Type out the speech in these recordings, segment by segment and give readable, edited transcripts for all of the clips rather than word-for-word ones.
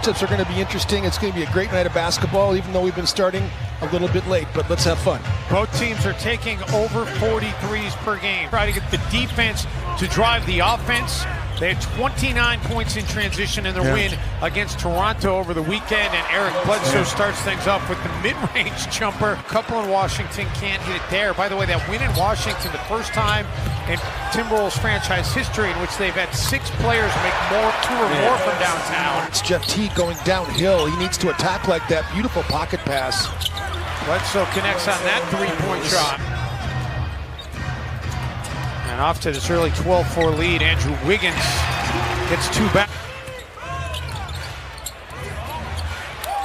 Tips are going to be interesting. It's going to be a great night of basketball, even though we've been starting a little bit late, but let's have fun. Both teams are taking over 43s per game. Try to get the defense to drive the offense. They had 29 points in transition in their win against Toronto over the weekend, and Eric Bledsoe starts things off with the mid-range jumper. A couple in Washington can't hit it there. By the way, that win in Washington, the first time in Timberwolves franchise history in which they've had 6 players make two or more from downtown. It's Jeff Teague going downhill. He needs to attack like that. Beautiful pocket pass. Bledsoe connects on that three-point shot. And off to this early 12-4 lead, Andrew Wiggins gets 2 back.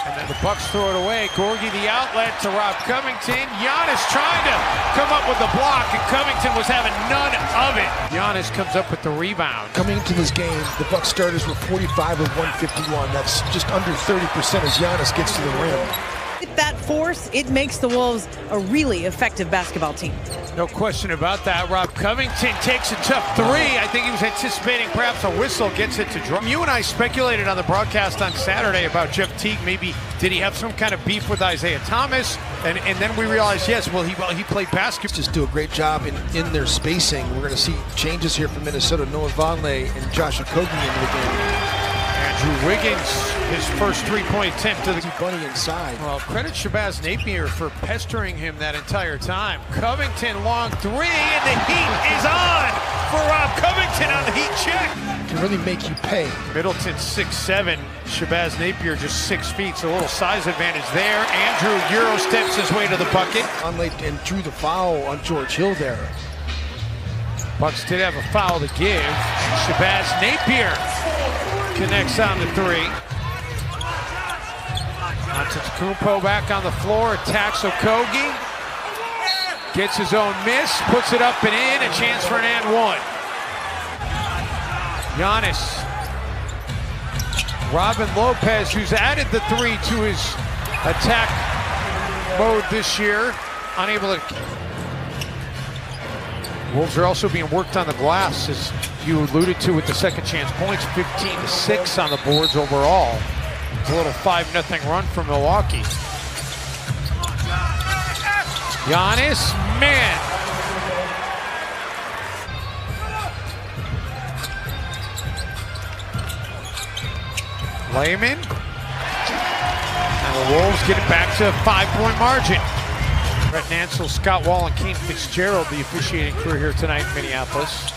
And then the Bucks throw it away. Gorgie the outlet to Rob Covington. Giannis trying to come up with the block, and Covington was having none of it. Giannis comes up with the rebound. Coming into this game, the Bucks starters were 45 of 151. That's just under 30% as Giannis gets to the rim. With that force, it makes the Wolves a really effective basketball team. No question about that. Rob Covington takes a tough three. I think he was anticipating perhaps a whistle, gets it to drop. You and I speculated on the broadcast on Saturday about Jeff Teague. Maybe did he have some kind of beef with Isaiah Thomas? And then we realized, yes, well, he played basketball. Just do a great job in their spacing. We're going to see changes here from Minnesota. Noah Vonleh and Josh Okogie into the game. Andrew Wiggins, his first three-point attempt to the bunny inside. Well, credit Shabazz Napier for pestering him that entire time. Covington, long three, and the heat is on for Rob Covington on the heat check. Can really make you pay. Middleton 6'7", Shabazz Napier just 6 feet, so a little size advantage there. Andrew Euro steps his way to the bucket. And drew the foul on George Hill there. Bucks did have a foul to give. Shabazz Napier connects on the three. Antetokounmpo back on the floor, attacks Okogie. Gets his own miss, puts it up and in, a chance for an and one. Giannis. Robin Lopez, who's added the three to his attack mode this year, unable to. Wolves are also being worked on the glass, as you alluded to with the second chance points, 15-6 on the boards overall. It's a little 5-0 run for Milwaukee. Giannis, man. Layman. And the Wolves get it back to a 5-point margin. Brett Nansel, Scott Wall, and Kane Fitzgerald, the officiating crew here tonight in Minneapolis.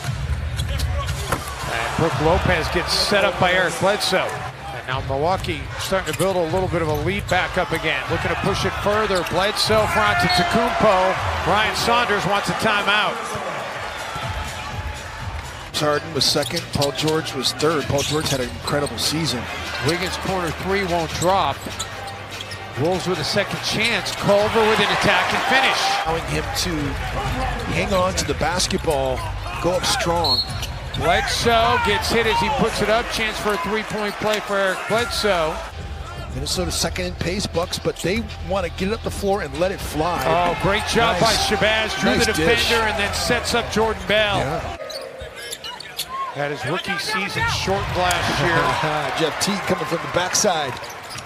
And Brook Lopez gets set up by Eric Bledsoe. And now Milwaukee starting to build a little bit of a lead back up again. Looking to push it further. Bledsoe for Antetokounmpo. Ryan Saunders wants a timeout. Harden was second. Paul George was third. Paul George had an incredible season. Wiggins corner three won't drop. Wolves with a second chance. Culver with an attack and finish. Allowing him to hang on to the basketball, go up strong. Bledsoe gets hit as he puts it up. Chance for a three-point play for Eric Bledsoe. Minnesota second in pace, Bucks, but they want to get it up the floor and let it fly. Oh, great job by Shabazz. Drew the defender and then sets up Jordan Bell. Yeah. Had his rookie season shortened last year. Jeff Teague coming from the backside,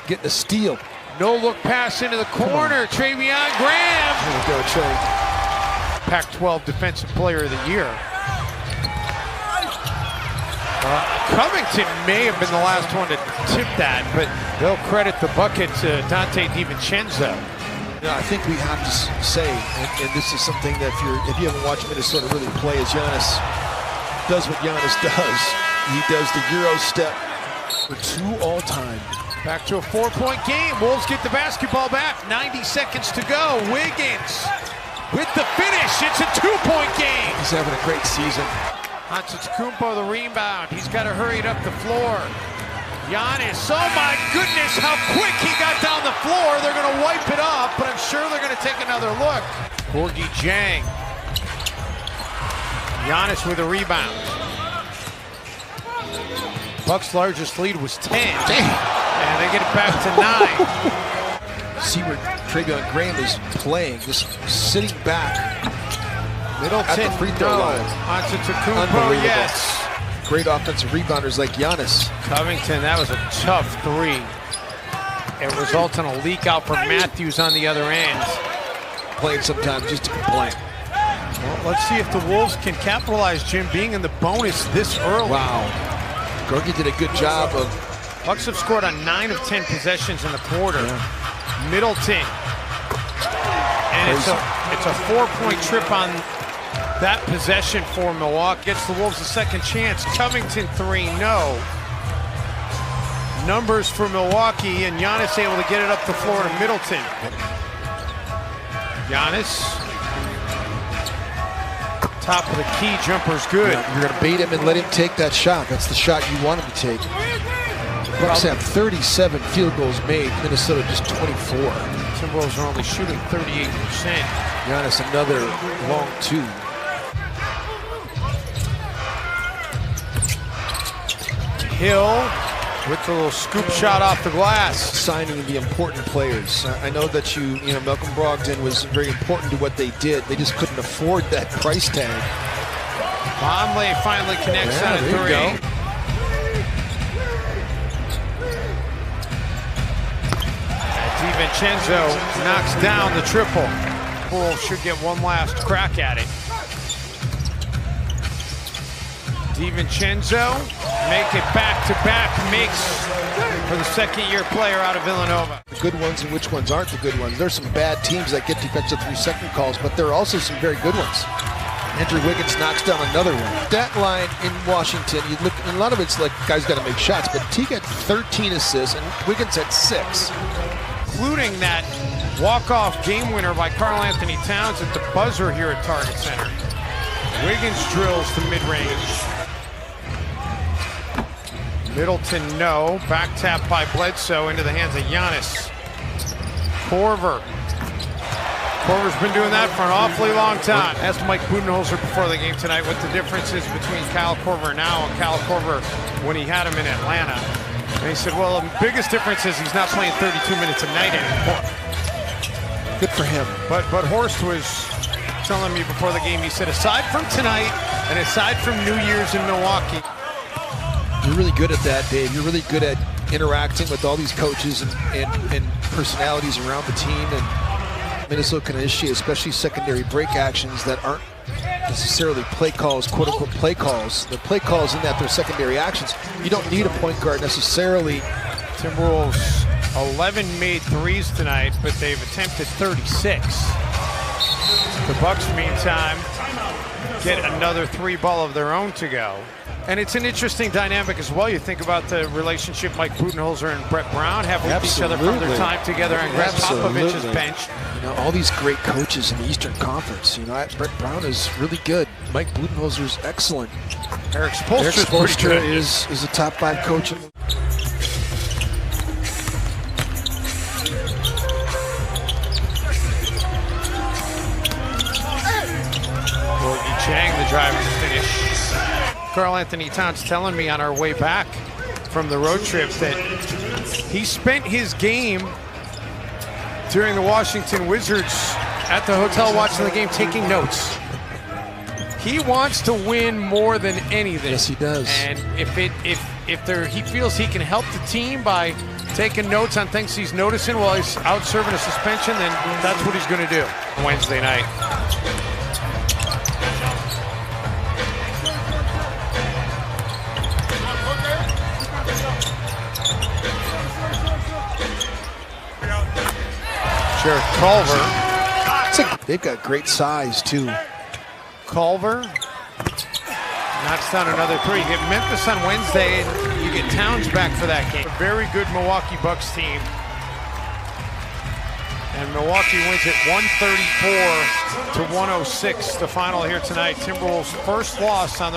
getting a steal. No-look pass into the corner. Treveon Graham. Here we go, Trey. Pac-12 Defensive Player of the Year. Covington may have been the last one to tip that, but they'll credit the bucket to Dante DiVincenzo. Yeah, I think we have to say, and this is something that if you haven't watched Minnesota really play, as Giannis does what Giannis does. He does the Euro step for 2 all-time. Back to a 4-point game. Wolves get the basketball back. 90 seconds to go. Wiggins with the finish. It's a 2-point game. He's having a great season. Antetokounmpo the rebound. He's got to hurry it up the floor. Giannis, oh my goodness, how quick he got down the floor. They're going to wipe it off, but I'm sure they're going to take another look. Gorgie Jang. Giannis with a rebound. Bucks' largest lead was 10. Damn. And they get it back to 9. See where Treveon Graham is playing, just sitting back. Middleton, at the free throw line. Antetokounmpo, yes. great offensive rebounders like Giannis. Covington, that was a tough three. It results in a leak out for Matthews on the other end. Playing sometimes just to complain. Well, let's see if the Wolves can capitalize, Jim, being in the bonus this early. Wow. Gorgie did a good job of... Bucks have scored on 9 of 10 possessions in the quarter. Yeah. Middleton. And it's a 4-point trip on that possession for Milwaukee. Gets the Wolves a second chance. Covington 3, no. Numbers for Milwaukee, and Giannis able to get it up the floor to Middleton. Giannis. Top of the key, jumper's good. Yeah, you're going to bait him and let him take that shot. That's the shot you want him to take. The Bucks have 37 field goals made. Minnesota just 24. Timberwolves are only shooting 38%. Giannis another long two. Hill with the little scoop shot off the glass. Signing the important players. I know that Malcolm Brogdon was very important to what they did. They just couldn't afford that price tag. Vonleh finally connects on a three. DiVincenzo knocks down the triple. Wolves should get one last crack at it. DiVincenzo make it back-to-back, makes for the second-year player out of Villanova. The good ones and which ones aren't the good ones. There's some bad teams that get defensive 3-second calls, but there are also some very good ones. Andrew Wiggins knocks down another one. That line in Washington, you look, and a lot of it's like guys got to make shots, but Teague had 13 assists and Wiggins had 6. Including that walk-off game winner by Karl Anthony Towns at the buzzer here at Target Center. Wiggins drills the mid-range. Middleton, no. Back tap by Bledsoe into the hands of Giannis. Korver. Korver's been doing that for an awfully long time. I asked Mike Budenholzer before the game tonight what the difference is between Kyle Korver now and Kyle Korver when he had him in Atlanta. And he said, well, the biggest difference is he's not playing 32 minutes a night anymore. Good for him. But Horst was telling me before the game, he said, aside from tonight and aside from New Year's in Milwaukee. You're really good at that, Dave. You're really good at interacting with all these coaches and personalities around the team. And Minnesota can initiate, especially secondary break actions that aren't necessarily play calls, quote-unquote play calls. The play calls in that they're secondary actions. You don't need a point guard necessarily. Timberwolves 11 made threes tonight, but they've attempted 36. The Bucks, meantime, get another 3 ball of their own to go. And it's an interesting dynamic as well. You think about the relationship Mike Budenholzer and Brett Brown have with each other from their time together on Greg Popovich's bench. All these great coaches in the Eastern Conference. Brett Brown is really good. Mike Budenholzer's excellent. Eric Spoelstra is a top 5 coach. Chang, the drive and the finish. Karl Anthony Towns telling me on our way back from the road trip that he spent his game during the Washington Wizards at the hotel watching the game taking notes. He wants to win more than anything. Yes, he does. And if he feels he can help the team by taking notes on things he's noticing while he's out serving a suspension, then that's what he's going to do Wednesday night. Jared Culver. They've got great size, too. Culver knocks down another 3. You get Memphis on Wednesday, and you get Towns back for that game. A very good Milwaukee Bucks team. And Milwaukee wins it 134-106, the final here tonight. Timberwolves' first loss on the